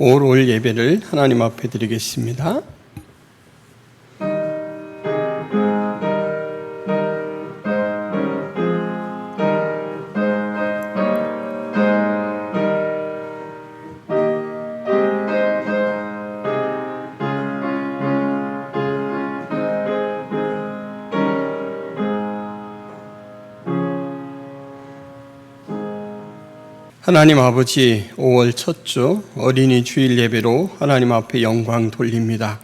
5월 예배를 하나님 앞에 드리겠습니다. 하나님 아버지, 5월 첫 주 어린이 주일 예배로 하나님 앞에 영광 돌립니다.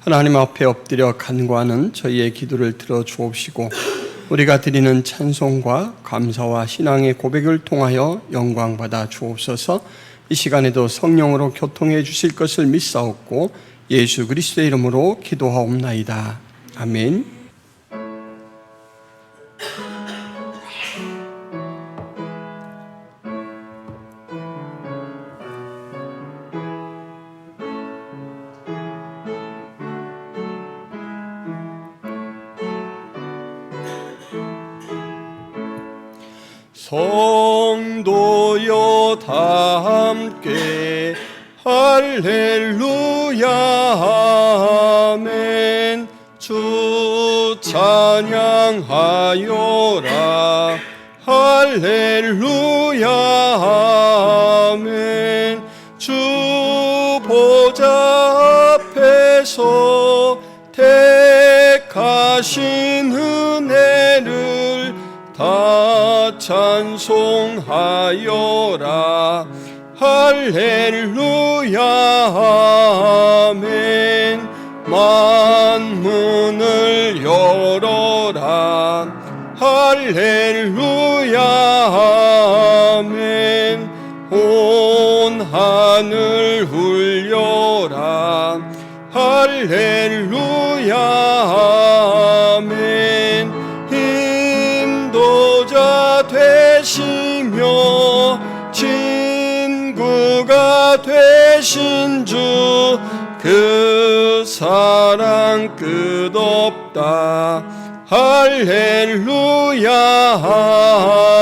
하나님 앞에 엎드려 간구하는 저희의 기도를 들어 주옵시고 우리가 드리는 찬송과 감사와 신앙의 고백을 통하여 영광 받아 주옵소서. 이 시간에도 성령으로 교통해 주실 것을 믿사옵고 예수 그리스도의 이름으로 기도하옵나이다. 아멘. 성도여 다 함께 할렐루야 아멘. 주 찬양하여라 할렐루야 아멘. 주 보좌 앞에서 택하신 은혜를 다 찬송하여라 할렐루야 아멘. 만문을 열어라 할렐루야 아멘. 온 하늘 울려라 할렐루야 아멘. 인도자 되시며 친구가 되신 주 그 사랑 끝없다 할렐루야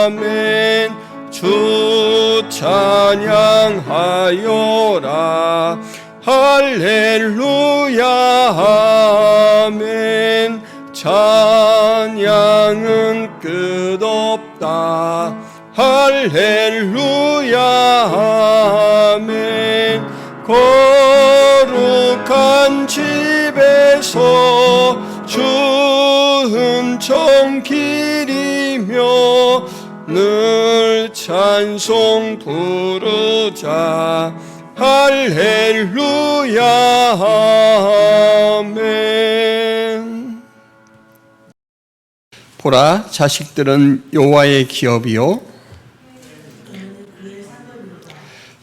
아멘. 주 찬양하여라 할렐루야 아멘. 찬양은 끝없다 할렐루야 아멘. 거룩한 집에서 주 은총 기리며 늘 찬송 부르자 할렐루야 아멘. 보라, 자식들은 여호와의 기업이요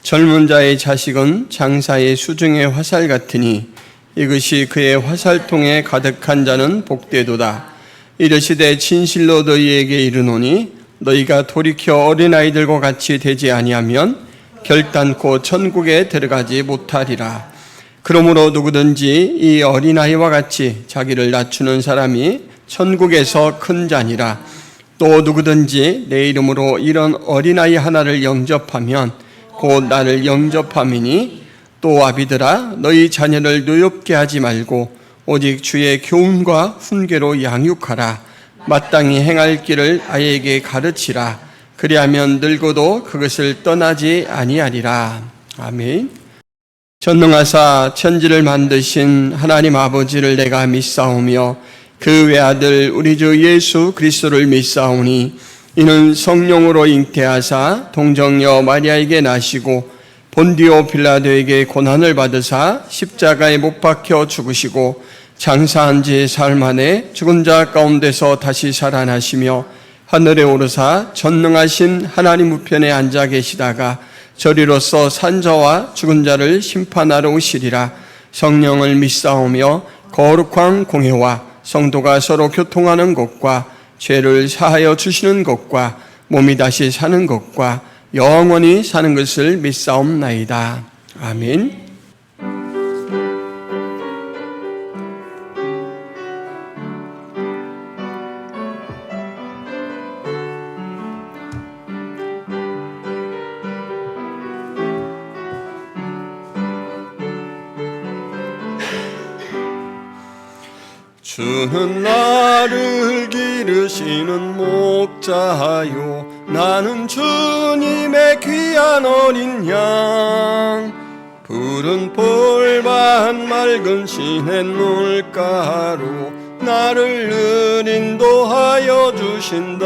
젊은 자의 자식은 장사의 수중의 화살 같으니 이것이 그의 화살통에 가득한 자는 복되도다. 이르시되 진실로 너희에게 이르노니 너희가 돌이켜 어린아이들과 같이 되지 아니하면 결단코 천국에 들어가지 못하리라. 그러므로 누구든지 이 어린아이와 같이 자기를 낮추는 사람이 천국에서 큰 자니라. 또 누구든지 내 이름으로 이런 어린아이 하나를 영접하면 곧 나를 영접함이니. 또 아비들아, 너희 자녀를 노엽게 하지 말고 오직 주의 교훈과 훈계로 양육하라. 마땅히 행할 길을 아이에게 가르치라. 그리하면 늙어도 그것을 떠나지 아니하리라. 아멘. 전능하사 천지를 만드신 하나님 아버지를 내가 믿사오며 그 외아들 우리 주 예수 그리스도를 믿사오니 이는 성령으로 잉태하사 동정녀 마리아에게 나시고 본디오 빌라도에게 고난을 받으사 십자가에 못 박혀 죽으시고 장사한 지 사흘 만에 죽은 자 가운데서 다시 살아나시며 하늘에 오르사 전능하신 하나님 우편에 앉아 계시다가 저리로서 산자와 죽은 자를 심판하러 오시리라. 성령을 믿사오며 거룩한 공회와 성도가 서로 교통하는 것과 죄를 사하여 주시는 것과 몸이 다시 사는 것과 영원히 사는 것을 믿사옵나이다. 아멘. 주는 나를 기르시는 목자요, 나는 주님의 귀한 어린 양. 푸른 볼밭 맑은 시냇 물가로 나를 늘 인도하여 주신다.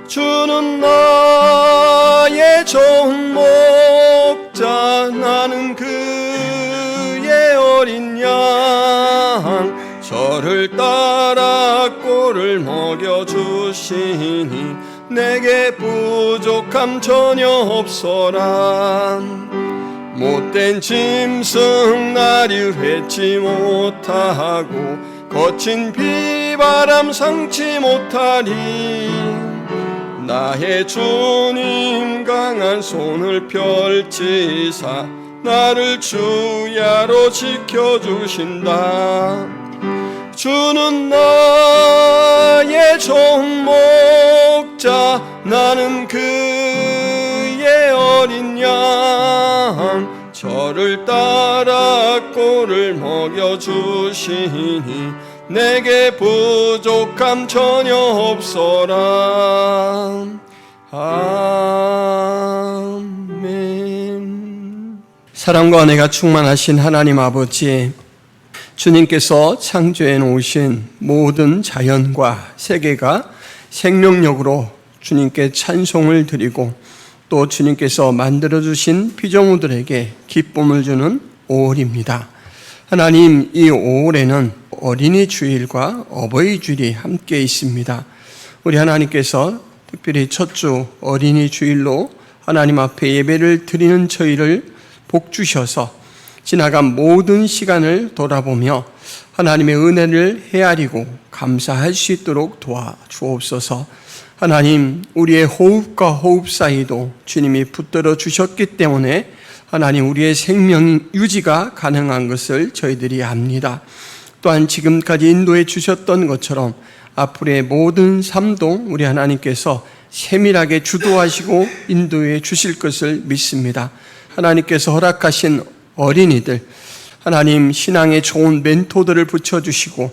주는 나의 좋은 목자, 나는 그의 어린 양. 저를 따라 꼴을 먹여주시니 내게 부족함 전혀 없어라. 못된 짐승 나를 훼지 못하고 거친 비바람 상치 못하리. 나의 주님 강한 손을 펼치사 나를 주야로 지켜주신다. 주는 나의 좋은 목자, 나는 그의 어린 양. 저를 따라 꼴을 먹여주시니 내게 부족함 전혀 없어라. 아멘. 사랑과 은혜가 충만하신 하나님 아버지, 주님께서 창조해 놓으신 모든 자연과 세계가 생명력으로 주님께 찬송을 드리고 또 주님께서 만들어주신 피조물들에게 기쁨을 주는 5월입니다. 하나님, 이 5월에는 어린이 주일과 어버이 주일이 함께 있습니다. 우리 하나님께서 특별히 첫 주 어린이 주일로 하나님 앞에 예배를 드리는 저희를 복 주셔서 지나간 모든 시간을 돌아보며 하나님의 은혜를 헤아리고 감사할 수 있도록 도와주옵소서. 하나님, 우리의 호흡과 호흡 사이도 주님이 붙들어 주셨기 때문에 하나님, 우리의 생명 유지가 가능한 것을 저희들이 압니다. 또한 지금까지 인도해 주셨던 것처럼 앞으로의 모든 삶도 우리 하나님께서 세밀하게 주도하시고 인도해 주실 것을 믿습니다. 하나님께서 허락하신 어린이들, 하나님 신앙에 좋은 멘토들을 붙여주시고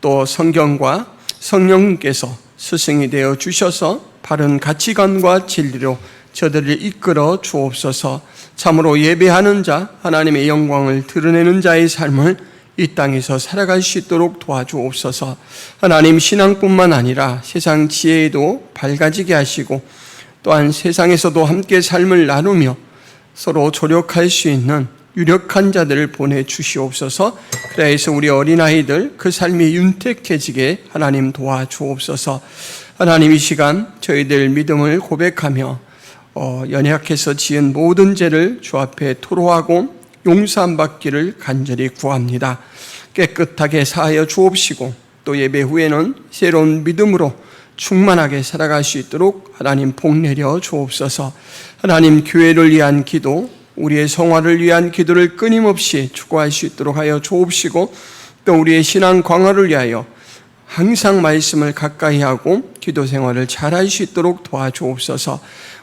또 성경과 성령님께서 스승이 되어 주셔서 바른 가치관과 진리로 저들을 이끌어 주옵소서. 참으로 예배하는 자, 하나님의 영광을 드러내는 자의 삶을 이 땅에서 살아갈 수 있도록 도와주옵소서. 하나님, 신앙뿐만 아니라 세상 지혜에도 밝아지게 하시고 또한 세상에서도 함께 삶을 나누며 서로 조력할 수 있는 유력한 자들을 보내주시옵소서. 그래서 우리 어린아이들 그 삶이 윤택해지게 하나님 도와주옵소서. 하나님, 이 시간 저희들 믿음을 고백하며 연약해서 지은 모든 죄를 주 앞에 토로하고 용서함 받기를 간절히 구합니다. 깨끗하게 사하여 주옵시고 또 예배 후에는 새로운 믿음으로 충만하게 살아갈 수 있도록 하나님 복 내려 주옵소서. 하나님, 교회를 위한 기도, 우리의 성화를 위한 기도를 끊임없이 추구할 수 있도록 하여 주옵시고 또 우리의 신앙 강화를 위하여 항상 말씀을 가까이 하고 기도 생활을 잘할 수 있도록 도와주옵소서.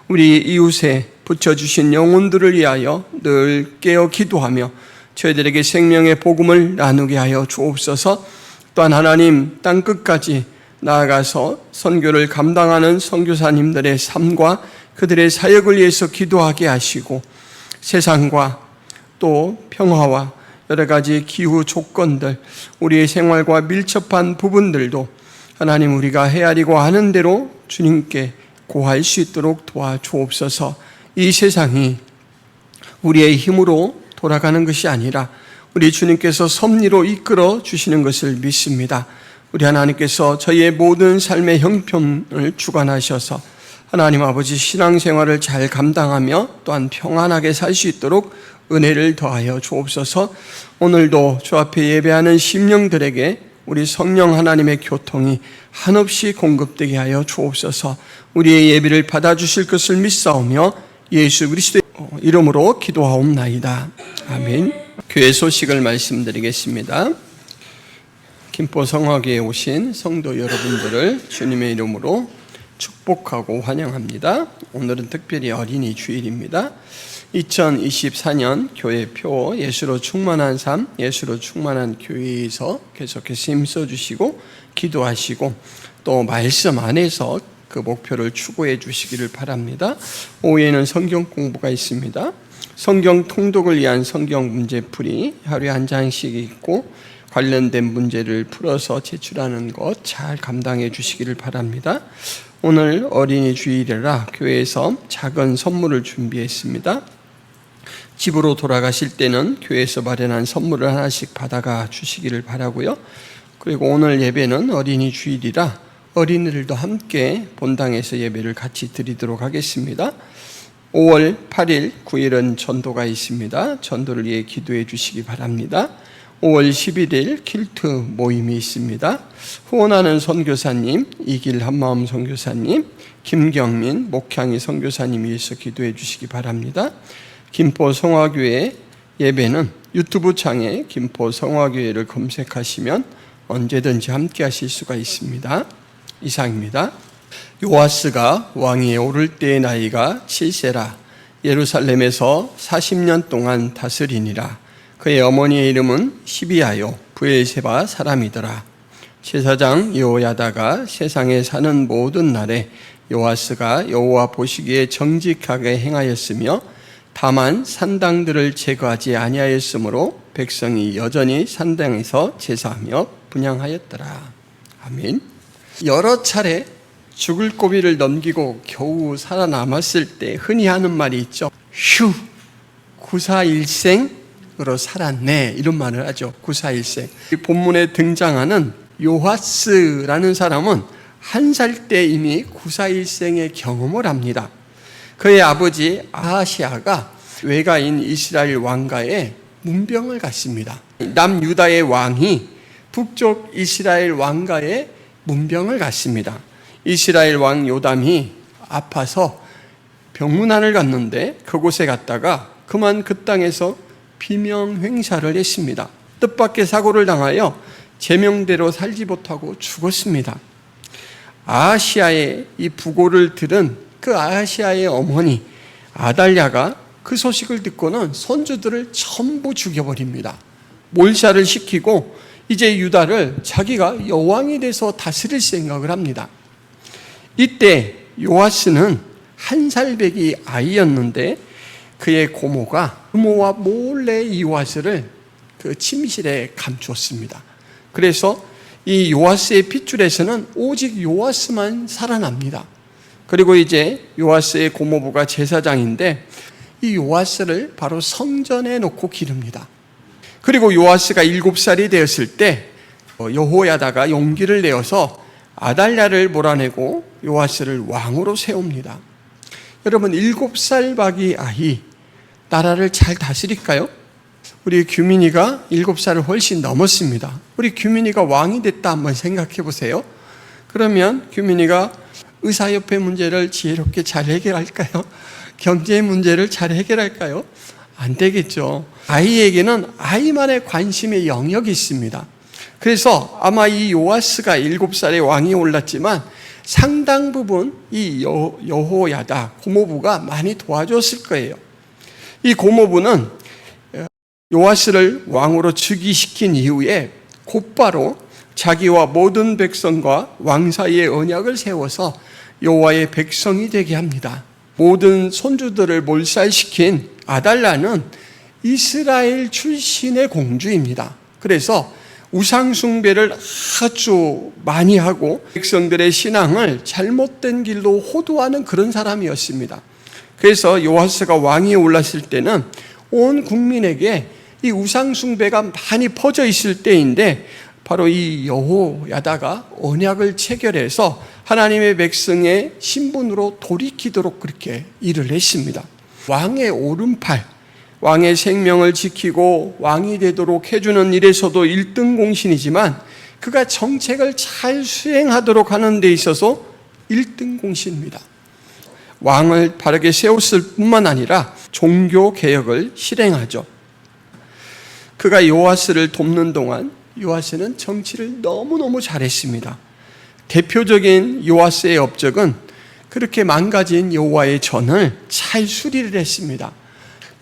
우리 이웃에 붙여주신 영혼들을 위하여 늘 깨어 기도하며 저희들에게 생명의 복음을 나누게 하여 주옵소서. 또한 하나님, 땅끝까지 나아가서 선교를 감당하는 선교사님들의 삶과 그들의 사역을 위해서 기도하게 하시고 세상과 또 평화와 여러 가지 기후 조건들, 우리의 생활과 밀접한 부분들도 하나님 우리가 헤아리고 하는 대로 주님께 고할 수 있도록 도와주옵소서. 이 세상이 우리의 힘으로 돌아가는 것이 아니라 우리 주님께서 섭리로 이끌어 주시는 것을 믿습니다. 우리 하나님께서 저희의 모든 삶의 형편을 주관하셔서 하나님 아버지 신앙생활을 잘 감당하며 또한 평안하게 살 수 있도록 은혜를 더하여 주옵소서. 오늘도 주 앞에 예배하는 심령들에게 우리 성령 하나님의 교통이 한없이 공급되게 하여 주옵소서. 우리의 예배를 받아주실 것을 믿사오며 예수 그리스도의 이름으로 기도하옵나이다. 아멘. 교회 소식을 말씀드리겠습니다. 김포 성화교에 오신 성도 여러분들을 주님의 이름으로 축복하고 환영합니다. 오늘은 특별히 어린이 주일입니다. 2024년 교회표 예수로 충만한 삶, 예수로 충만한 교회에서 계속해서 힘써 주시고 기도하시고 또 말씀 안에서 그 목표를 추구해 주시기를 바랍니다. 오후에는 성경 공부가 있습니다. 성경 통독을 위한 성경 문제풀이 하루에 한 장씩 있고 관련된 문제를 풀어서 제출하는 것 잘 감당해 주시기를 바랍니다. 오늘 어린이 주일이라 교회에서 작은 선물을 준비했습니다. 집으로 돌아가실 때는 교회에서 마련한 선물을 하나씩 받아가 주시기를 바라고요. 그리고 오늘 예배는 어린이 주일이라 어린이들도 함께 본당에서 예배를 같이 드리도록 하겠습니다. 5월 8일, 9일은 전도가 있습니다. 전도를 위해 기도해 주시기 바랍니다. 5월 11일 퀼트 모임이 있습니다. 후원하는 선교사님, 이길 한마음 선교사님, 김경민, 목향이 선교사님 위해서 기도해 주시기 바랍니다. 김포 성화교회 예배는 유튜브 창에 김포 성화교회를 검색하시면 언제든지 함께 하실 수가 있습니다. 이상입니다. 요아스가 왕위에 오를 때의 나이가 7세라 예루살렘에서 40년 동안 다스리니라. 그의 어머니의 이름은 시비아요 브엘세바 사람이더라. 제사장 여호야다가 세상에 사는 모든 날에 요아스가 여호와 보시기에 정직하게 행하였으며 다만 산당들을 제거하지 아니하였으므로 백성이 여전히 산당에서 제사하며 분향하였더라. 아멘. 여러 차례 죽을 고비를 넘기고 겨우 살아남았을 때 흔히 하는 말이 있죠. 휴, 구사일생으로 살았네, 이런 말을 하죠. 구사일생. 이 본문에 등장하는 요아스라는 사람은 1살 때 이미 구사일생의 경험을 합니다. 그의 아버지 아하시아가 외가인 이스라엘 왕가에 문병을 갔습니다. 남유다의 왕이 북쪽 이스라엘 왕가에 문병을 갔습니다. 이스라엘 왕 요담이 아파서 병문안을 갔는데 그곳에 갔다가 그만 그 땅에서 비명횡사를 했습니다. 뜻밖의 사고를 당하여 제명대로 살지 못하고 죽었습니다. 아하시아의 이 부고를 들은 그 아하시아의 어머니 아달랴가 그 소식을 듣고는 손주들을 전부 죽여버립니다. 몰살을 시키고 이제 유다를 자기가 여왕이 돼서 다스릴 생각을 합니다. 이때 요아스는 1살배기 아이였는데 그의 고모가 부모와 몰래 이 요아스를 그 침실에 감추었습니다. 그래서 이 요아스의 핏줄에서는 오직 요아스만 살아납니다. 그리고 이제 요아스의 고모부가 제사장인데 이 요아스를 바로 성전에 놓고 기릅니다. 그리고 요아스가 7살이 되었을 때 여호야다가 용기를 내어서 아달랴를 몰아내고 요아스를 왕으로 세웁니다. 여러분, 7살 박이 아이, 나라를 잘 다스릴까요? 우리 규민이가 7살을 훨씬 넘었습니다. 우리 규민이가 왕이 됐다 한번 생각해 보세요. 그러면 규민이가 의사협회 문제를 지혜롭게 잘 해결할까요? 경제 문제를 잘 해결할까요? 안 되겠죠. 아이에게는 아이만의 관심의 영역이 있습니다. 그래서 아마 이 요아스가 7살에 왕이 올랐지만 상당 부분 이 여호야다 고모부가 많이 도와줬을 거예요. 이 고모부는 요아스를 왕으로 즉위시킨 이후에 곧바로 자기와 모든 백성과 왕 사이의 언약을 세워서 여호와의 백성이 되게 합니다. 모든 손주들을 몰살시킨 아달랴는 이스라엘 출신의 공주입니다. 그래서 우상숭배를 아주 많이 하고 백성들의 신앙을 잘못된 길로 호도하는 그런 사람이었습니다. 그래서 요아스가 왕위에 올랐을 때는 온 국민에게 이 우상숭배가 많이 퍼져 있을 때인데 바로 이 여호야다가 언약을 체결해서 하나님의 백성의 신분으로 돌이키도록 그렇게 일을 했습니다. 왕의 오른팔, 왕의 생명을 지키고 왕이 되도록 해주는 일에서도 1등 공신이지만 그가 정책을 잘 수행하도록 하는 데 있어서 1등 공신입니다. 왕을 바르게 세웠을 뿐만 아니라 종교 개혁을 실행하죠. 그가 요아스를 돕는 동안 요아스는 정치를 너무너무 잘했습니다. 대표적인 요아스의 업적은 그렇게 망가진 여호와의 전을 잘 수리를 했습니다.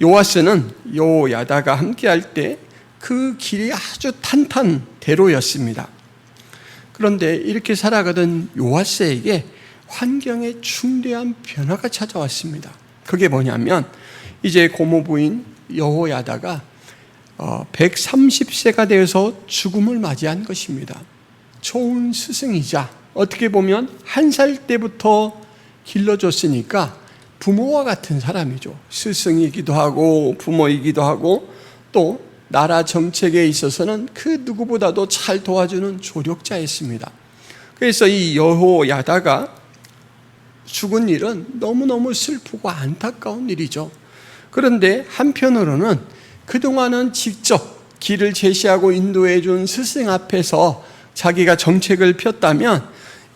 요아스는 여호야다가 함께할 때 그 길이 아주 탄탄대로였습니다. 그런데 이렇게 살아가던 요아스에게 환경에 중대한 변화가 찾아왔습니다. 그게 뭐냐면 이제 고모부인 여호야다가 130세가 되어서 죽음을 맞이한 것입니다. 좋은 스승이자 어떻게 보면 1살 때부터 길러줬으니까 부모와 같은 사람이죠. 스승이기도 하고 부모이기도 하고 또 나라 정책에 있어서는 그 누구보다도 잘 도와주는 조력자였습니다. 그래서 이 여호야다가 죽은 일은 너무너무 슬프고 안타까운 일이죠. 그런데 한편으로는 그동안은 직접 길을 제시하고 인도해 준 스승 앞에서 자기가 정책을 폈다면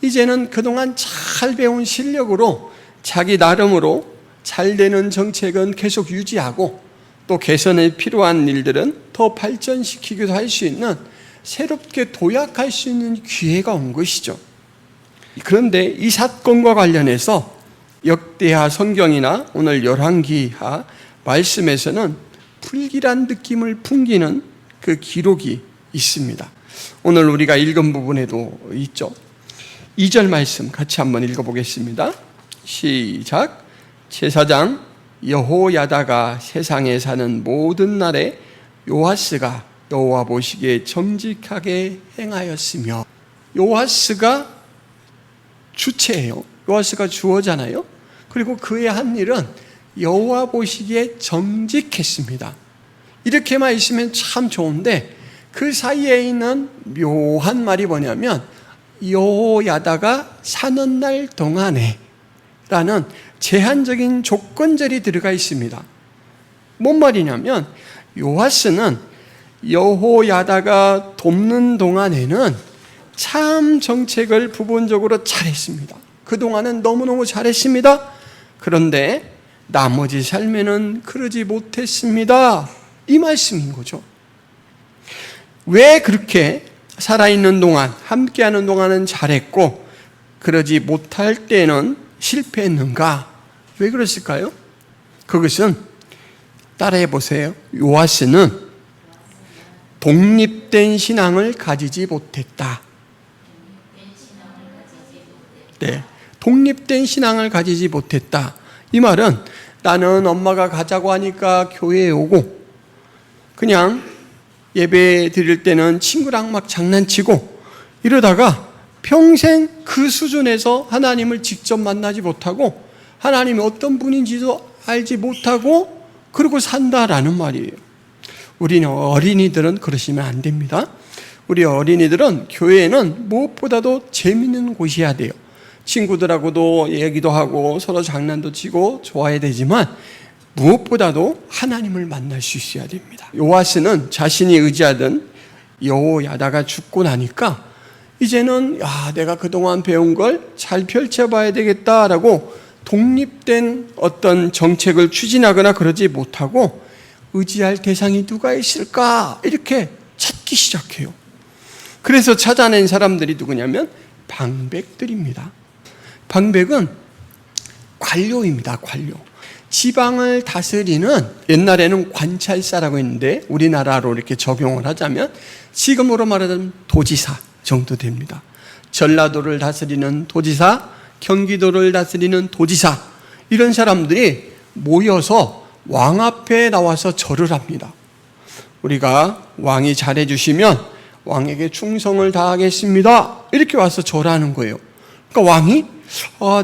이제는 그동안 잘 배운 실력으로 자기 나름으로 잘 되는 정책은 계속 유지하고 또 개선에 필요한 일들은 더 발전시키기도 할 수 있는 새롭게 도약할 수 있는 기회가 온 것이죠. 그런데 이 사건과 관련해서 역대하 성경이나 오늘 열왕기하 말씀에서는 불길한 느낌을 풍기는 그 기록이 있습니다. 오늘 우리가 읽은 부분에도 있죠. 2절 말씀 같이 한번 읽어보겠습니다. 시작. 제사장 여호야다가 세상에 사는 모든 날에 요아스가 여호와 보시기에 정직하게 행하였으며, 요아스가 주체예요. 요아스가 주어잖아요. 그리고 그의 한 일은 여호와 보시기에 정직했습니다. 이렇게만 있으면 참 좋은데 그 사이에 있는 묘한 말이 뭐냐면 여호야다가 사는 날 동안에 라는 제한적인 조건절이 들어가 있습니다. 뭔 말이냐면 요아스는 여호야다가 돕는 동안에는 참 정책을 부분적으로 잘했습니다. 그동안은 너무너무 잘했습니다. 그런데 나머지 삶에는 그러지 못했습니다. 이 말씀인 거죠. 왜 그렇게 살아있는 동안, 함께하는 동안은 잘했고 그러지 못할 때는 실패했는가? 왜 그랬을까요? 그것은 따라해 보세요. 요아스는 독립된 신앙을 가지지 못했다. 네, 독립된 신앙을 가지지 못했다. 이 말은 나는 엄마가 가자고 하니까 교회에 오고 그냥 예배 드릴 때는 친구랑 막 장난치고 이러다가 평생 그 수준에서 하나님을 직접 만나지 못하고 하나님이 어떤 분인지도 알지 못하고 그러고 산다라는 말이에요. 우리는 어린이들은 그러시면 안 됩니다. 우리 어린이들은 교회는 무엇보다도 재밌는 곳이어야 돼요. 친구들하고도 얘기도 하고 서로 장난도 치고 좋아야 되지만 무엇보다도 하나님을 만날 수 있어야 됩니다. 요아스는 자신이 의지하던 여호야다가 죽고 나니까 이제는 내가 그동안 배운 걸 잘 펼쳐봐야 되겠다라고 독립된 어떤 정책을 추진하거나 그러지 못하고 의지할 대상이 누가 있을까 이렇게 찾기 시작해요. 그래서 찾아낸 사람들이 누구냐면 방백들입니다. 방백은 관료입니다. 관료. 지방을 다스리는, 옛날에는 관찰사라고 했는데 우리나라로 이렇게 적용을 하자면 지금으로 말하자면 도지사 정도 됩니다. 전라도를 다스리는 도지사, 경기도를 다스리는 도지사, 이런 사람들이 모여서 왕 앞에 나와서 절을 합니다. 우리가 왕이 잘해주시면 왕에게 충성을 다하겠습니다. 이렇게 와서 절하는 거예요. 그러니까 왕이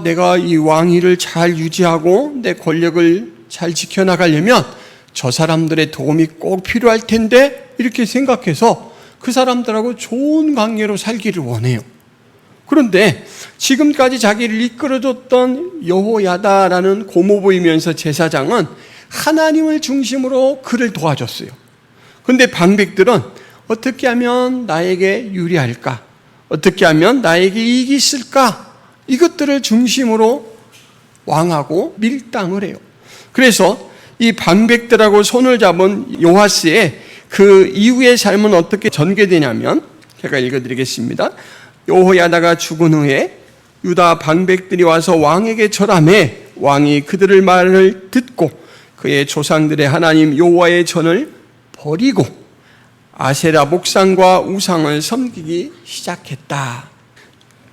내가 이 왕위를 잘 유지하고 내 권력을 잘 지켜나가려면 저 사람들의 도움이 꼭 필요할 텐데 이렇게 생각해서 그 사람들하고 좋은 관계로 살기를 원해요. 그런데 지금까지 자기를 이끌어줬던 여호야다라는 고모부이면서 제사장은 하나님을 중심으로 그를 도와줬어요. 그런데 방백들은 어떻게 하면 나에게 유리할까? 어떻게 하면 나에게 이익이 있을까? 이것들을 중심으로 왕하고 밀당을 해요. 그래서 이 방백들하고 손을 잡은 요아스의 그 이후의 삶은 어떻게 전개되냐면 제가 읽어드리겠습니다. 여호야다가 죽은 후에 유다 방백들이 와서 왕에게 절하매 왕이 그들의 말을 듣고 그의 조상들의 하나님 여호와의 전을 버리고 아세라 목상과 우상을 섬기기 시작했다.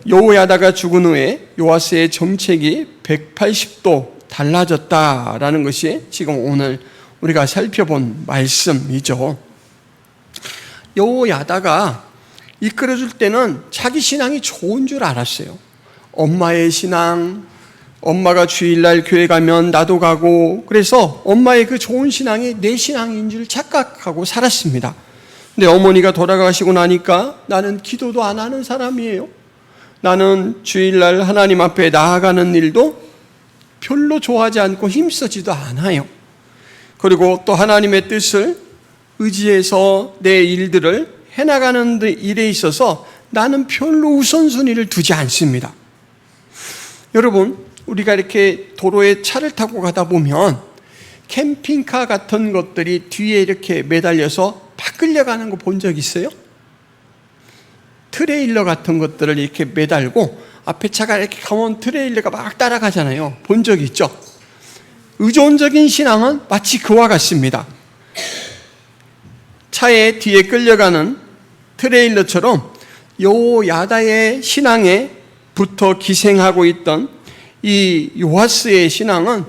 여호야다가 죽은 후에 요아스의 정책이 180도 달라졌다라는 것이 지금 오늘 우리가 살펴본 말씀이죠. 여호야다가 이끌어줄 때는 자기 신앙이 좋은 줄 알았어요. 엄마의 신앙, 엄마가 주일날 교회 가면 나도 가고, 그래서 엄마의 그 좋은 신앙이 내 신앙인 줄 착각하고 살았습니다. 근데 어머니가 돌아가시고 나니까 나는 기도도 안 하는 사람이에요. 나는 주일날 하나님 앞에 나아가는 일도 별로 좋아하지 않고 힘쓰지도 않아요. 그리고 또 하나님의 뜻을 의지해서 내 일들을 해나가는 일에 있어서 나는 별로 우선순위를 두지 않습니다. 여러분, 우리가 이렇게 도로에 차를 타고 가다 보면 캠핑카 같은 것들이 뒤에 이렇게 매달려서 막 끌려가는 거 본 적 있어요? 트레일러 같은 것들을 이렇게 매달고 앞에 차가 이렇게 가면 트레일러가 막 따라가잖아요. 본 적 있죠? 의존적인 신앙은 마치 그와 같습니다. 차에 뒤에 끌려가는 트레일러처럼 여호야다의 신앙에 붙어 기생하고 있던 이 요아스의 신앙은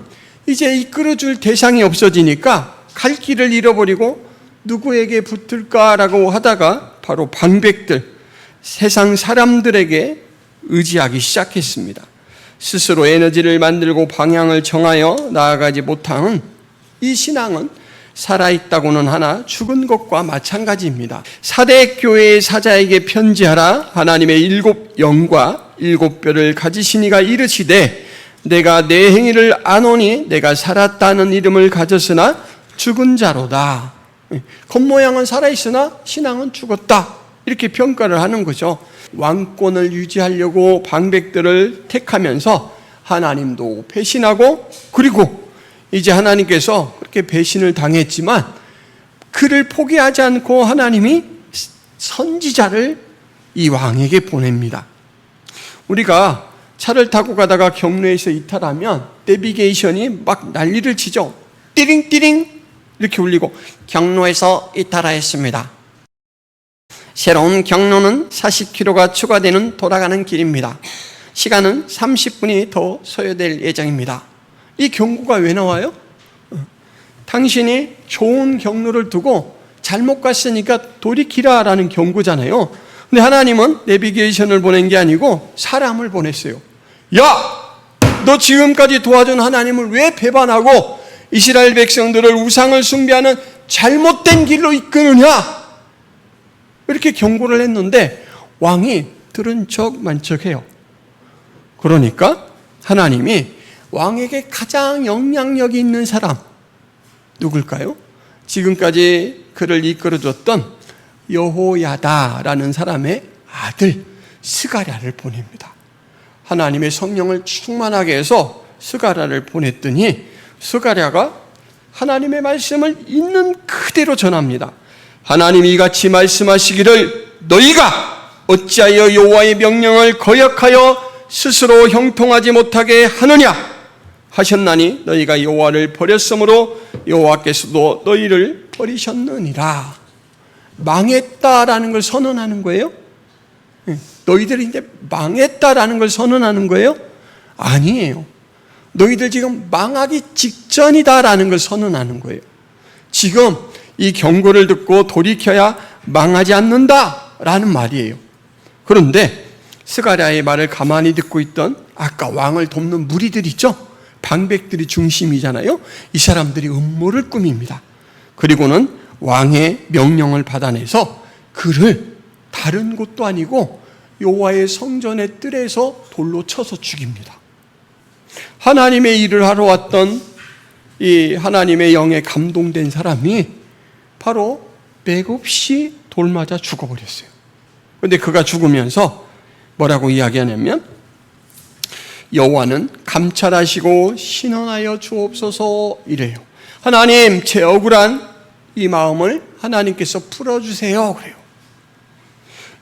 이제 이끌어줄 대상이 없어지니까 갈 길을 잃어버리고 누구에게 붙을까라고 하다가 바로 방백들, 세상 사람들에게 의지하기 시작했습니다. 스스로 에너지를 만들고 방향을 정하여 나아가지 못한 이 신앙은 살아있다고는 하나 죽은 것과 마찬가지입니다. 사대 교회의 사자에게 편지하라. 하나님의 7 영과 7 뼈를 가지시니가 이르시되 내가 내 행위를 아노니 내가 살았다는 이름을 가졌으나 죽은 자로다. 겉모양은 살아있으나 신앙은 죽었다. 이렇게 평가를 하는 거죠. 왕권을 유지하려고 방백들을 택하면서 하나님도 배신하고, 그리고 이제 하나님께서 그렇게 배신을 당했지만 그를 포기하지 않고 하나님이 선지자를 이 왕에게 보냅니다. 우리가 차를 타고 가다가 경로에서 이탈하면 내비게이션이 막 난리를 치죠. 띠링띠링 이렇게 울리고 경로에서 이탈하였습니다. 새로운 경로는 40km가 추가되는 돌아가는 길입니다. 시간은 30분이 더 소요될 예정입니다. 이 경고가 왜 나와요? 당신이 좋은 경로를 두고 잘못 갔으니까 돌이키라라는 경고잖아요. 근데 하나님은 내비게이션을 보낸 게 아니고 사람을 보냈어요. 야! 너 지금까지 도와준 하나님을 왜 배반하고 이스라엘 백성들을 우상을 숭배하는 잘못된 길로 이끄느냐? 이렇게 경고를 했는데 왕이 들은 척 만척해요. 그러니까 하나님이 왕에게 가장 영향력이 있는 사람 누굴까요? 지금까지 그를 이끌어줬던 여호야다라는 사람의 아들 스가랴를 보냅니다. 하나님의 성령을 충만하게 해서 스가랴를 보냈더니 스가랴가 하나님의 말씀을 있는 그대로 전합니다. 하나님이 이같이 말씀하시기를 너희가 어찌하여 여호와의 명령을 거역하여 스스로 형통하지 못하게 하느냐 하셨나니 너희가 여호와를 버렸으므로 여호와께서도 너희를 버리셨느니라. 망했다라는 걸 선언하는 거예요? 너희들이 이제 망했다라는 걸 선언하는 거예요? 아니에요. 너희들 지금 망하기 직전이다라는 걸 선언하는 거예요. 지금 이 경고를 듣고 돌이켜야 망하지 않는다라는 말이에요. 그런데 스가랴의 말을 가만히 듣고 있던 아까 왕을 돕는 무리들 있죠? 방백들이 중심이잖아요. 이 사람들이 음모를 꾸밉니다. 그리고는 왕의 명령을 받아내서 그를 다른 곳도 아니고 여호와의 성전의 뜰에서 돌로 쳐서 죽입니다. 하나님의 일을 하러 왔던 이 하나님의 영에 감동된 사람이 바로 맥없이 돌 맞아 죽어버렸어요. 그런데 그가 죽으면서 뭐라고 이야기하냐면 여호와는 감찰하시고 신원하여 주옵소서 이래요. 하나님 제 억울한 이 마음을 하나님께서 풀어주세요 그래요.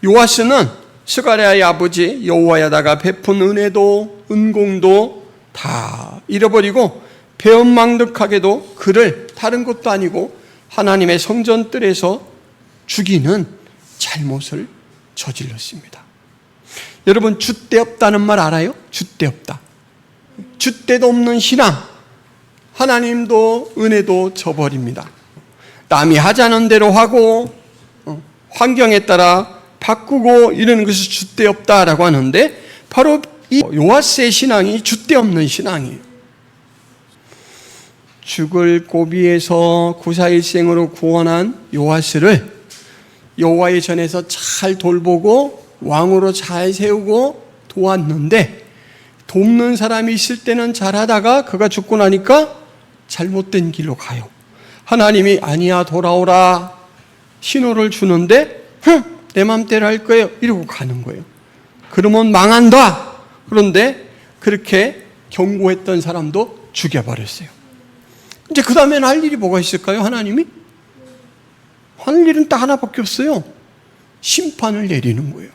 요아스는 스가랴의 아버지 여호야다가 베푼 은혜도 은공도 다 잃어버리고 배은망덕하게도 그를 다른 것도 아니고 하나님의 성전뜰에서 죽이는 잘못을 저질렀습니다. 여러분, 줏대 없다는 말 알아요? 줏대 없다. 줏대도 없는 신앙, 하나님도 은혜도 저버립니다. 남이 하자는 대로 하고 환경에 따라 바꾸고 이러는 것이 줏대 없다라고 하는데, 바로 이 요아스의 신앙이 줏대 없는 신앙이에요. 죽을 고비에서 구사일생으로 구원한 요아스를 여호와의 전에서 잘 돌보고 왕으로 잘 세우고 도왔는데, 돕는 사람이 있을 때는 잘하다가 그가 죽고 나니까 잘못된 길로 가요. 하나님이 아니야 돌아오라 신호를 주는데 내 맘대로 할 거예요 이러고 가는 거예요. 그러면 망한다. 그런데 그렇게 경고했던 사람도 죽여버렸어요. 이제 그 다음에는 할 일이 뭐가 있을까요? 하나님이 할 일은 딱 하나밖에 없어요. 심판을 내리는 거예요.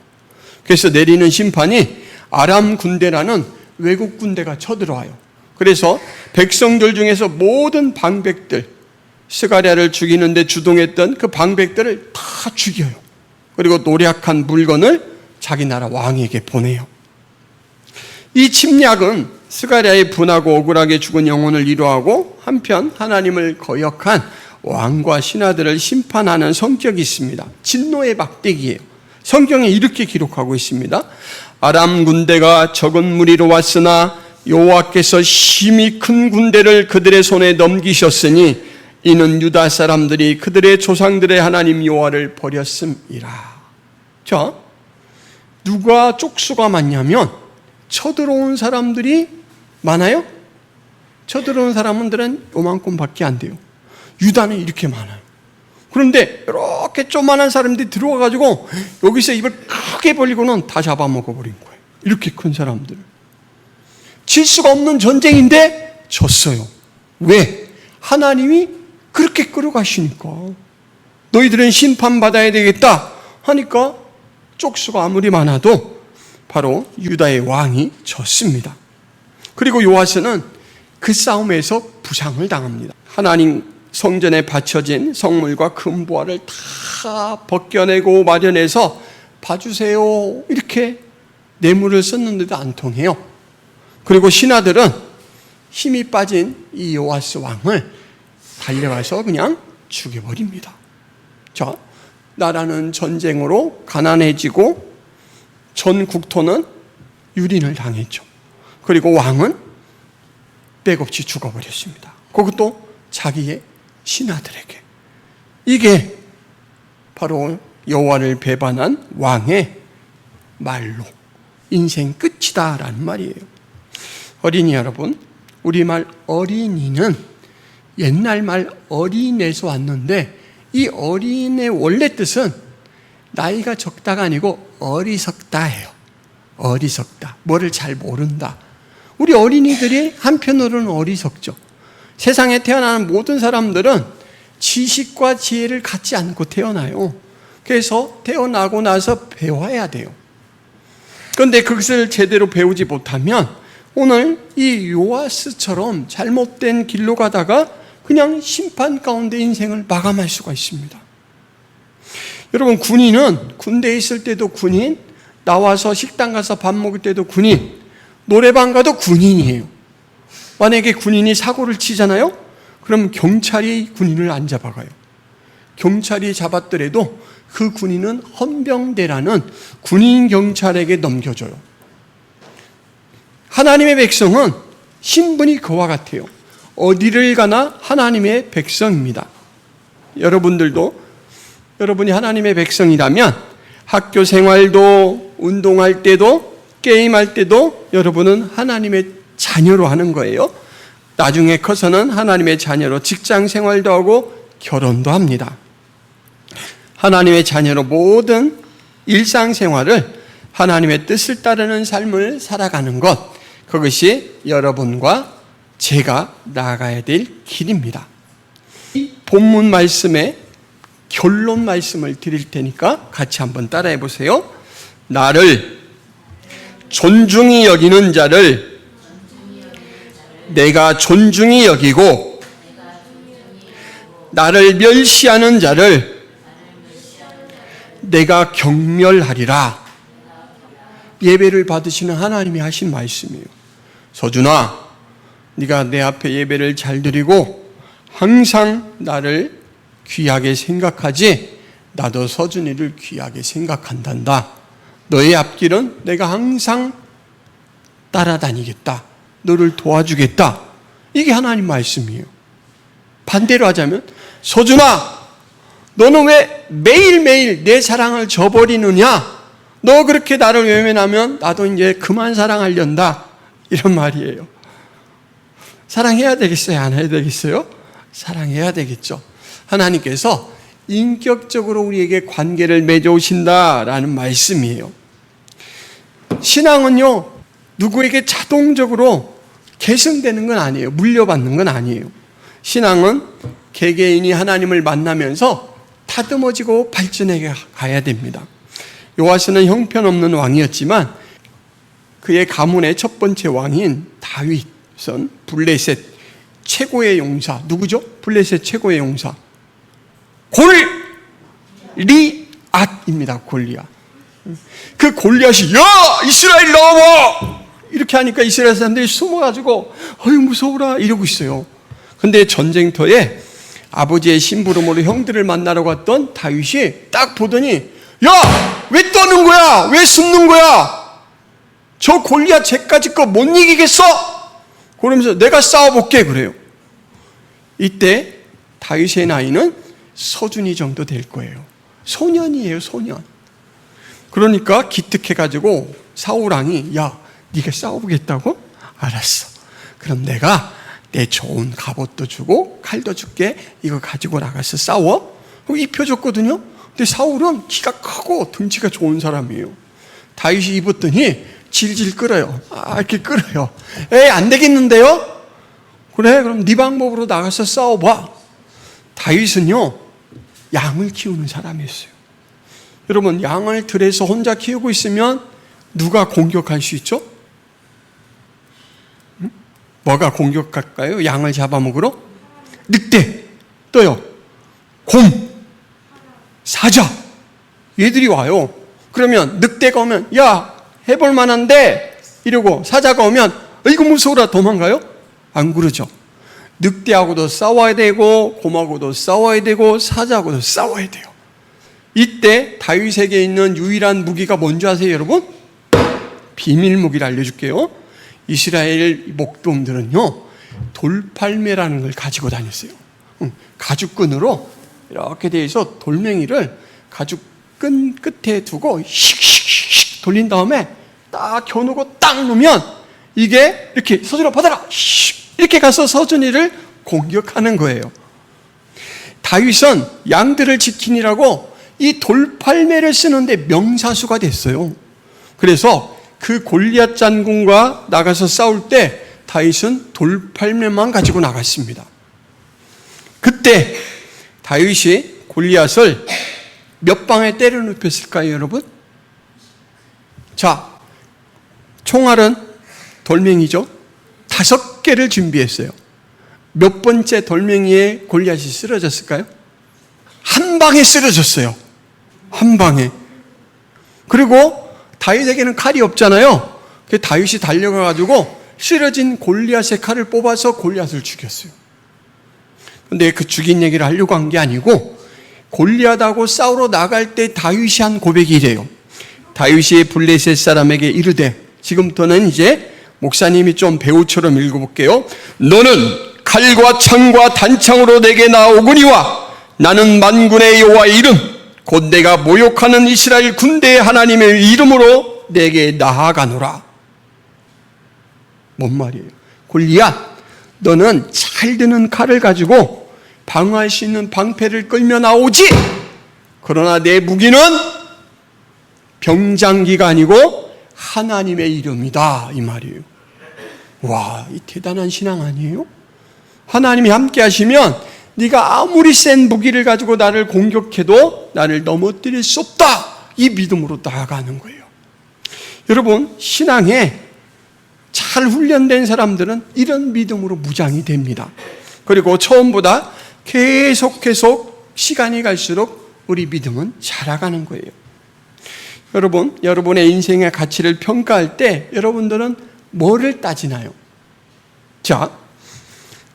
그래서 내리는 심판이 아람 군대라는 외국 군대가 쳐들어와요. 그래서 백성들 중에서 모든 방백들, 스가랴를 죽이는데 주동했던 그 방백들을 다 죽여요. 그리고 노략한 물건을 자기 나라 왕에게 보내요. 이 침략은 스가랴의 분하고 억울하게 죽은 영혼을 위로하고 한편 하나님을 거역한 왕과 신하들을 심판하는 성격이 있습니다. 진노의 막대기예요. 성경에 이렇게 기록하고 있습니다. 아람 군대가 적은 무리로 왔으나 여호와께서 심히 큰 군대를 그들의 손에 넘기셨으니 이는 유다 사람들이 그들의 조상들의 하나님 여호와를 버렸음이라. 자, 누가 쪽수가 많냐면 쳐들어온 사람들이 많아요? 쳐들어온 사람들은 요만큼밖에 안 돼요. 유다는 이렇게 많아요. 그런데 이렇게 조그만한 사람들이 들어와가지고 여기서 입을 크게 벌리고는 다 잡아먹어버린 거예요. 이렇게 큰 사람들을. 질 수가 없는 전쟁인데 졌어요. 왜? 하나님이 그렇게 끌어가시니까. 너희들은 심판받아야 되겠다 하니까 쪽수가 아무리 많아도 바로 유다의 왕이 졌습니다. 그리고 요아스는 그 싸움에서 부상을 당합니다. 하나님 성전에 바쳐진 성물과 금보화를 다 벗겨내고 마련해서 봐주세요 이렇게 뇌물을 썼는데도 안 통해요. 그리고 신하들은 힘이 빠진 이 요아스 왕을 달려가서 그냥 죽여버립니다. 자, 나라는 전쟁으로 가난해지고 전 국토는 유린을 당했죠. 그리고 왕은 백없이 죽어버렸습니다. 그것도 자기의 신하들에게. 이게 바로 여호와를 배반한 왕의 말로 인생 끝이다라는 말이에요. 어린이 여러분, 우리말 어린이는 옛날 말 어린애에서 왔는데 이 어린의 원래 뜻은 나이가 적다가 아니고 어리석다예요. 어리석다. 뭐를 잘 모른다. 우리 어린이들이 한편으로는 어리석죠. 세상에 태어나는 모든 사람들은 지식과 지혜를 갖지 않고 태어나요. 그래서 태어나고 나서 배워야 돼요. 그런데 그것을 제대로 배우지 못하면 오늘 이 요아스처럼 잘못된 길로 가다가 그냥 심판 가운데 인생을 마감할 수가 있습니다. 여러분, 군인은 군대에 있을 때도 군인, 나와서 식당 가서 밥 먹을 때도 군인, 노래방 가도 군인이에요. 만약에 군인이 사고를 치잖아요? 그럼 경찰이 군인을 안 잡아가요. 경찰이 잡았더라도 그 군인은 헌병대라는 군인 경찰에게 넘겨줘요. 하나님의 백성은 신분이 그와 같아요. 어디를 가나 하나님의 백성입니다. 여러분들도 여러분이 하나님의 백성이라면 학교 생활도 운동할 때도 게임할 때도 여러분은 하나님의 자녀로 하는 거예요. 나중에 커서는 하나님의 자녀로 직장 생활도 하고 결혼도 합니다. 하나님의 자녀로 모든 일상생활을 하나님의 뜻을 따르는 삶을 살아가는 것, 그것이 여러분과 제가 나아가야 될 길입니다. 이 본문 말씀의 결론 말씀을 드릴 테니까 같이 한번 따라해 보세요. 나를 존중히 여기는 자를 내가 존중히 여기고 나를 멸시하는 자를 내가 경멸하리라. 예배를 받으시는 하나님이 하신 말씀이에요. 서준아, 네가 내 앞에 예배를 잘 드리고 항상 나를 귀하게 생각하지, 나도 서준이를 귀하게 생각한단다. 너의 앞길은 내가 항상 따라다니겠다. 너를 도와주겠다. 이게 하나님 말씀이에요. 반대로 하자면, 서준아, 너는 왜 매일매일 내 사랑을 저버리느냐? 너 그렇게 나를 외면하면 나도 이제 그만 사랑하련다. 이런 말이에요. 사랑해야 되겠어요? 안 해야 되겠어요? 사랑해야 되겠죠. 하나님께서 인격적으로 우리에게 관계를 맺어오신다라는 말씀이에요. 신앙은요, 누구에게 자동적으로 계승되는 건 아니에요. 물려받는 건 아니에요. 신앙은 개개인이 하나님을 만나면서 다듬어지고 발전해 가야 됩니다. 요아스는 형편없는 왕이었지만 그의 가문의 첫 번째 왕인 다윗은 블레셋 최고의 용사, 누구죠? 블레셋 최고의 용사 골리앗입니다. 골리앗. 그 골리앗이 야 이스라엘 나와 이렇게 하니까 이스라엘 사람들이 숨어가지고 어이 무서워라 이러고 있어요. 근데 전쟁터에 아버지의 심부름으로 형들을 만나러 갔던 다윗이 딱 보더니 야 왜 떠는 거야? 왜 숨는 거야? 저 골리앗 쟤까지 거 못 이기겠어? 그러면서 내가 싸워볼게 그래요. 이때 다윗의 나이는 서준이 정도 될 거예요. 소년이에요, 소년. 그러니까 기특해가지고 사울왕이 야 네가 싸워보겠다고? 알았어. 그럼 내가 내 좋은 갑옷도 주고 칼도 줄게. 이거 가지고 나가서 싸워. 입혀줬거든요. 근데 사울은 키가 크고 등치가 좋은 사람이에요. 다윗이 입었더니 질질 끓어요. 이렇게 끓어요. 에이 안 되겠는데요? 그래 그럼 네 방법으로 나가서 싸워봐. 다윗은요 양을 키우는 사람이었어요. 여러분 양을 들에서 혼자 키우고 있으면 누가 공격할 수 있죠? 뭐가 공격할까요? 양을 잡아먹으러? 늑대, 또요 곰, 사자, 얘들이 와요. 그러면 늑대가 오면 야 해볼 만한데 이러고 사자가 오면 이거 무서워라 도망가요? 안 그러죠. 늑대하고도 싸워야 되고 곰하고도 싸워야 되고 사자하고도 싸워야 돼요. 이때 다윗에게 있는 유일한 무기가 뭔지 아세요 여러분? 비밀 무기를 알려줄게요. 이스라엘 목동들은요 돌팔매라는 걸 가지고 다녔어요. 가죽끈으로 이렇게 돼 있어 돌멩이를 가죽끈 끝에 두고 휙휙 돌린 다음에 딱 겨누고 딱 놓으면 이게 이렇게 서준아 받아라 이렇게 가서 서준이를 공격하는 거예요. 다윗은 양들을 지키느라고 이 돌팔매를 쓰는데 명사수가 됐어요. 그래서 그 골리앗 장군과 나가서 싸울 때 다윗은 돌팔매만 가지고 나갔습니다. 그때 다윗이 골리앗을 몇 방에 때려 눕혔을까요, 여러분? 자, 총알은 돌멩이죠. 5개를 준비했어요. 몇 번째 돌멩이에 골리앗이 쓰러졌을까요? 한 방에 쓰러졌어요. 한 방에. 그리고 다윗에게는 칼이 없잖아요. 그래서 다윗이 달려가가지고 쓰러진 골리앗의 칼을 뽑아서 골리앗을 죽였어요. 근데 그 죽인 얘기를 하려고 한 게 아니고 골리앗하고 싸우러 나갈 때 다윗이 한 고백이 이래요. 다윗이 블레셋 사람에게 이르되, 지금부터는 이제 목사님이 좀 배우처럼 읽어볼게요. 너는 칼과 창과 단창으로 내게 나오거니와 나는 만군의 여호와의 이름 곧 내가 모욕하는 이스라엘 군대의 하나님의 이름으로 내게 나아가노라. 뭔 말이에요? 골리앗, 너는 잘 드는 칼을 가지고 방어할 수 있는 방패를 끌며 나오지. 그러나 내 무기는 병장기가 아니고 하나님의 이름이다, 이 말이에요. 와, 이 대단한 신앙 아니에요? 하나님이 함께 하시면 네가 아무리 센 무기를 가지고 나를 공격해도 나를 넘어뜨릴 수 없다, 이 믿음으로 나아가는 거예요. 여러분, 신앙에 잘 훈련된 사람들은 이런 믿음으로 무장이 됩니다. 그리고 처음보다 계속 시간이 갈수록 우리 믿음은 자라가는 거예요. 여러분, 여러분의 인생의 가치를 평가할 때 여러분들은 뭐를 따지나요? 자,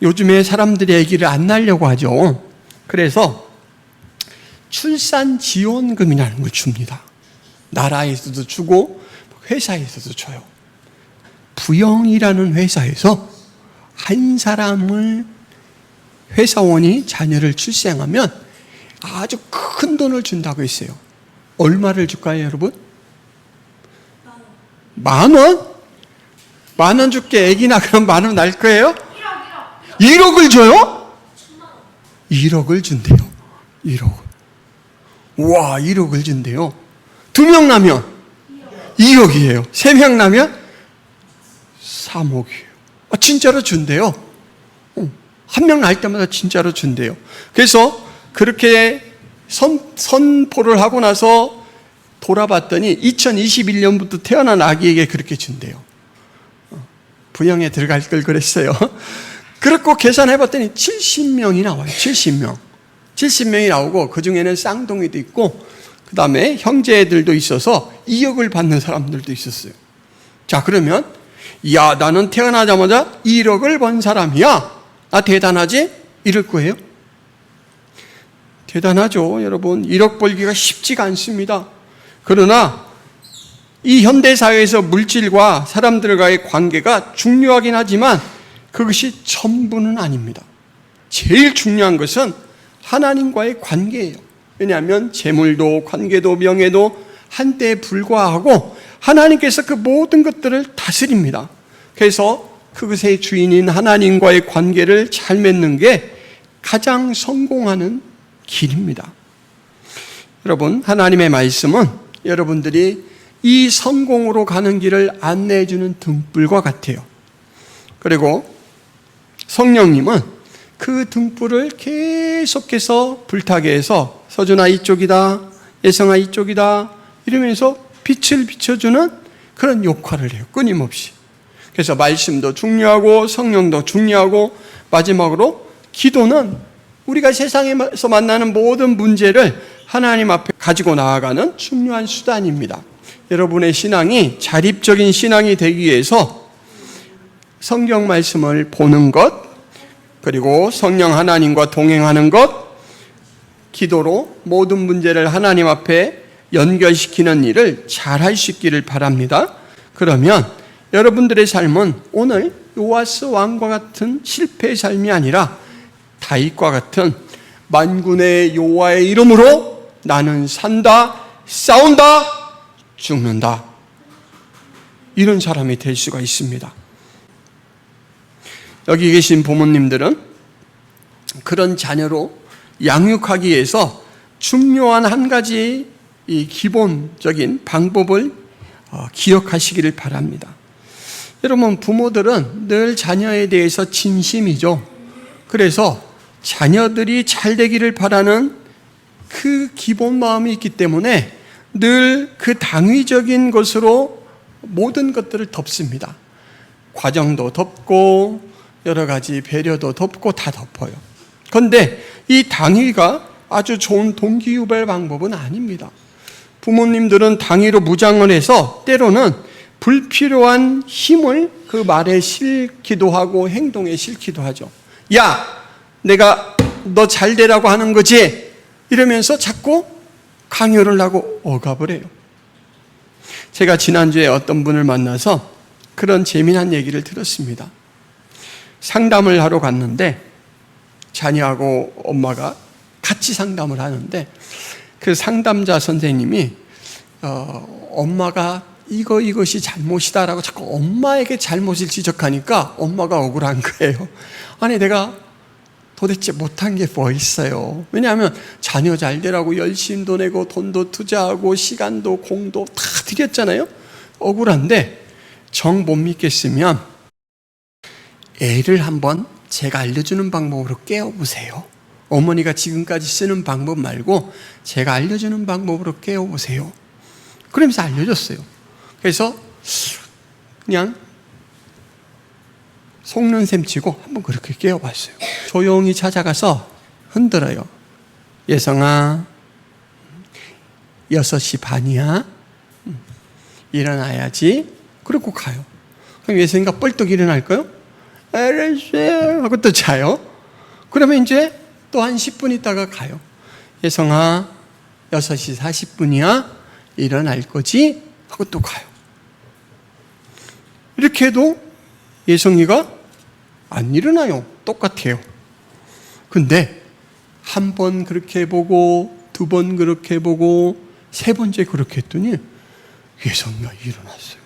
요즘에 사람들이 아기를 안 낳으려고 하죠. 그래서 출산 지원금이라는 걸 줍니다. 나라에서도 주고 회사에서도 줘요. 부영이라는 회사에서 한 사람을 회사원이 자녀를 출생하면 아주 큰 돈을 준다고 했어요. 얼마를 줄까요, 여러분? 10,000원? 10,000원 줄게. 애기나 그럼 10,000원 날 거예요? 1억을 줘요? 1억을 준대요. 1억. 와, 1억을 준대요. 2명 나면 2억이에요. 3명 나면 3억이에요. 진짜로 준대요. 1명 날 때마다 진짜로 준대요. 그래서 그렇게 선포를 하고 나서 돌아봤더니 2021년부터 태어난 아기에게 그렇게 준대요. 부영에 들어갈 걸 그랬어요. 그렇고 계산해봤더니 70명이 나와요. 70명이 나오고 그 중에는 쌍둥이도 있고 그 다음에 형제들도 있어서 2억을 받는 사람들도 있었어요. 자, 그러면 야, 나는 태어나자마자 1억을 번 사람이야. 나 대단하지? 이럴 거예요? 대단하죠, 여러분. 1억 벌기가 쉽지가 않습니다. 그러나 이 현대사회에서 물질과 사람들과의 관계가 중요하긴 하지만 그것이 전부는 아닙니다. 제일 중요한 것은 하나님과의 관계예요. 왜냐하면 재물도 관계도 명예도 한때에 불과하고 하나님께서 그 모든 것들을 다스립니다. 그래서 그것의 주인인 하나님과의 관계를 잘 맺는 게 가장 성공하는 길입니다. 여러분, 하나님의 말씀은 여러분들이 이 성공으로 가는 길을 안내해 주는 등불과 같아요. 그리고 성령님은 그 등불을 계속해서 불타게 해서 서준아 이쪽이다, 예성아 이쪽이다 이러면서 빛을 비춰주는 그런 역할을 해요. 끊임없이. 그래서 말씀도 중요하고 성령도 중요하고 마지막으로 기도는 우리가 세상에서 만나는 모든 문제를 하나님 앞에 가지고 나아가는 중요한 수단입니다. 여러분의 신앙이 자립적인 신앙이 되기 위해서 성경 말씀을 보는 것, 그리고 성령 하나님과 동행하는 것, 기도로 모든 문제를 하나님 앞에 연결시키는 일을 잘 할 수 있기를 바랍니다. 그러면 여러분들의 삶은 오늘 요아스 왕과 같은 실패의 삶이 아니라 다윗과 같은 만군의 여호와의 이름으로 나는 산다, 싸운다, 죽는다, 이런 사람이 될 수가 있습니다. 여기 계신 부모님들은 그런 자녀로 양육하기 위해서 중요한 한 가지 이 기본적인 방법을 기억하시기를 바랍니다. 여러분, 부모들은 늘 자녀에 대해서 진심이죠. 그래서 자녀들이 잘 되기를 바라는 그 기본 마음이 있기 때문에 늘 그 당위적인 것으로 모든 것들을 덮습니다. 과정도 덮고 여러 가지 배려도 덮고 다 덮어요. 그런데 이 당위가 아주 좋은 동기유발 방법은 아닙니다. 부모님들은 당위로 무장을 해서 때로는 불필요한 힘을 그 말에 실기도 하고 행동에 실기도 하죠. 야, 내가 너 잘 되라고 하는 거지? 이러면서 자꾸 강요를 하고 억압을 해요. 제가 지난주에 어떤 분을 만나서 그런 재미난 얘기를 들었습니다. 상담을 하러 갔는데 자녀하고 엄마가 같이 상담을 하는데 그 상담자 선생님이 엄마가 이것이 잘못이다라고 자꾸 엄마에게 잘못을 지적하니까 엄마가 억울한 거예요. 아니, 내가 도대체 못한 게 뭐 있어요? 왜냐하면 자녀 잘 되라고 열심도 내고 돈도 투자하고 시간도 공도 다 들였잖아요. 억울한데 정 못 믿겠으면 애를 한번 제가 알려주는 방법으로 깨워보세요. 어머니가 지금까지 쓰는 방법 말고 제가 알려주는 방법으로 깨워보세요. 그러면서 알려줬어요. 그래서 그냥 속는 셈 치고 한번 그렇게 깨워봤어요. 조용히 찾아가서 흔들어요. 예성아, 6시 반이야. 일어나야지. 그러고 가요. 그럼 예성이가 뻘떡 일어날까요? 알았어요 하고 또 자요. 그러면 이제 또 한 10분 있다가 가요. 예성아, 6시 40분이야. 일어날 거지? 하고 또 가요. 이렇게 해도 예성이가 안 일어나요. 똑같아요. 근데 한 번 그렇게 해보고, 2번 그렇게 해보고, 3번째 그렇게 했더니 예성이가 일어났어요.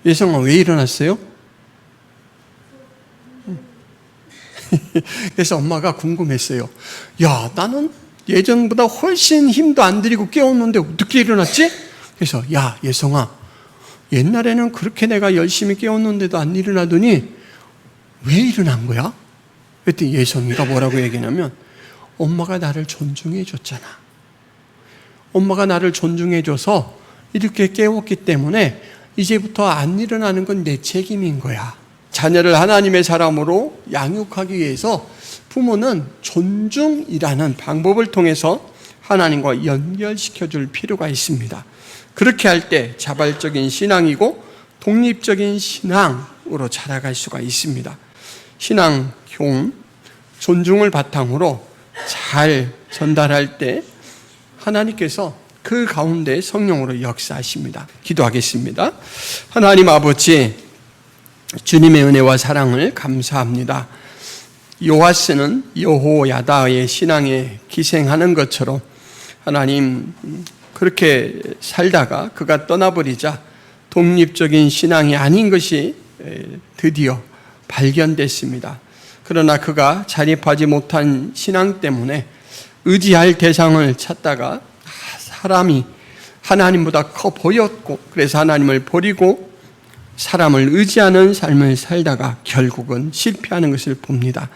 예성아, 왜 일어났어요? 그래서 엄마가 궁금했어요. 야, 나는 예전보다 훨씬 힘도 안 들이고 깨웠는데 어떻게 일어났지? 그래서 야, 예성아, 옛날에는 그렇게 내가 열심히 깨웠는데도 안 일어나더니 왜 일어난 거야? 그랬더니 예성이가 뭐라고 얘기하냐면 엄마가 나를 존중해 줬잖아. 엄마가 나를 존중해 줘서 이렇게 깨웠기 때문에 이제부터 안 일어나는 건 내 책임인 거야. 자녀를 하나님의 사람으로 양육하기 위해서 부모는 존중이라는 방법을 통해서 하나님과 연결시켜 줄 필요가 있습니다. 그렇게 할 때 자발적인 신앙이고 독립적인 신앙으로 자라갈 수가 있습니다. 신앙, 교훈, 존중을 바탕으로 잘 전달할 때 하나님께서 그 가운데 성령으로 역사하십니다. 기도하겠습니다. 하나님 아버지, 주님의 은혜와 사랑을 감사합니다. 요아스는 여호야다의 신앙에 기생하는 것처럼 하나님 그렇게 살다가 그가 떠나버리자 독립적인 신앙이 아닌 것이 드디어 발견됐습니다. 그러나 그가 자립하지 못한 신앙 때문에 의지할 대상을 찾다가 사람이 하나님보다 커 보였고 그래서 하나님을 버리고 사람을 의지하는 삶을 살다가 결국은 실패하는 것을 봅니다.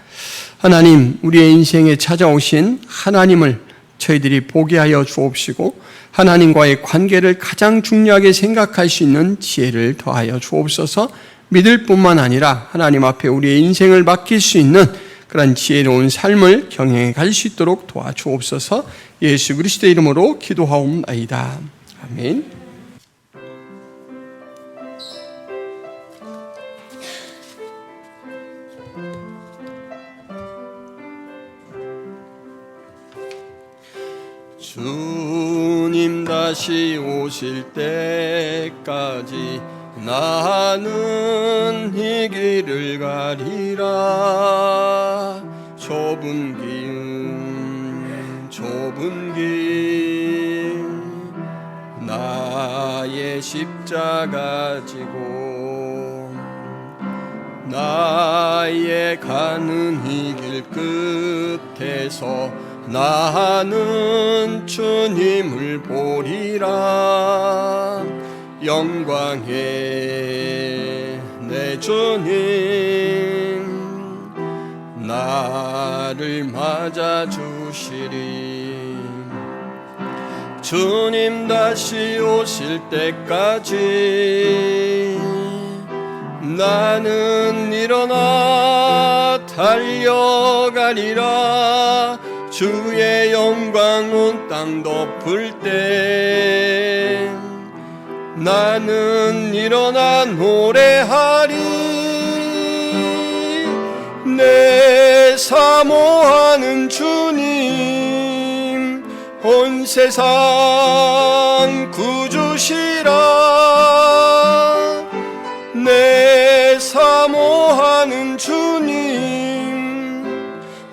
하나님, 우리의 인생에 찾아오신 하나님을 저희들이 보게 하여 주옵시고 하나님과의 관계를 가장 중요하게 생각할 수 있는 지혜를 더하여 주옵소서. 믿을 뿐만 아니라 하나님 앞에 우리의 인생을 맡길 수 있는 그런 지혜로운 삶을 경영해 갈 수 있도록 도와주옵소서. 예수 그리스도의 이름으로 기도하옵나이다. 아멘. 주님 다시 오실 때까지 나는 이 길을 가리라. 좁은 길 나의 십자가 지고 나의 가는 이 길 끝에서 나는 주님을 보리라. 영광의 내 주님 나를 맞아주시리. 주님 다시 오실 때까지 나는 일어나 달려가리라. 주의 영광 온 땅 덮을 때 나는 일어나 노래하리. 내 사모하는 주님 온 세상 구주시라. 내 사모하는 주님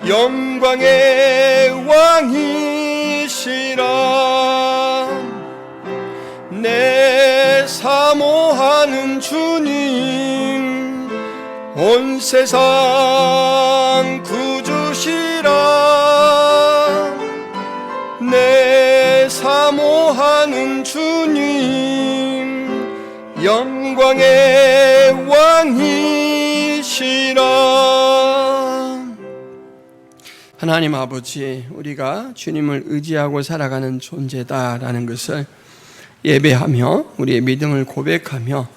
영광의 왕이시라. 내 사모하는 주님 온 세상 구주시라. 내 사모하는 주님 영광의 왕이시라. 하나님 아버지, 우리가 주님을 의지하고 살아가는 존재다라는 것을 예배하며 우리의 믿음을 고백하며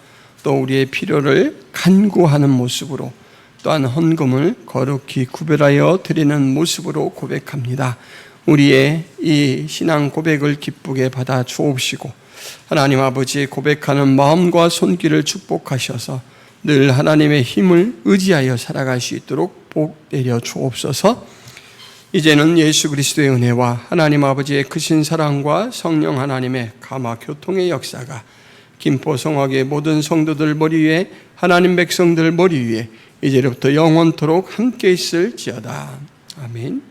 또 우리의 필요를 간구하는 모습으로 또한 헌금을 거룩히 구별하여 드리는 모습으로 고백합니다. 우리의 이 신앙 고백을 기쁘게 받아 주옵시고 하나님 아버지의 고백하는 마음과 손길을 축복하셔서 늘 하나님의 힘을 의지하여 살아갈 수 있도록 복 내려 주옵소서. 이제는 예수 그리스도의 은혜와 하나님 아버지의 크신 사랑과 성령 하나님의 감화 교통의 역사가 김포성학의 모든 성도들 머리 위에 하나님 백성들 머리 위에 이제부터 영원토록 함께 있을지어다. 아멘.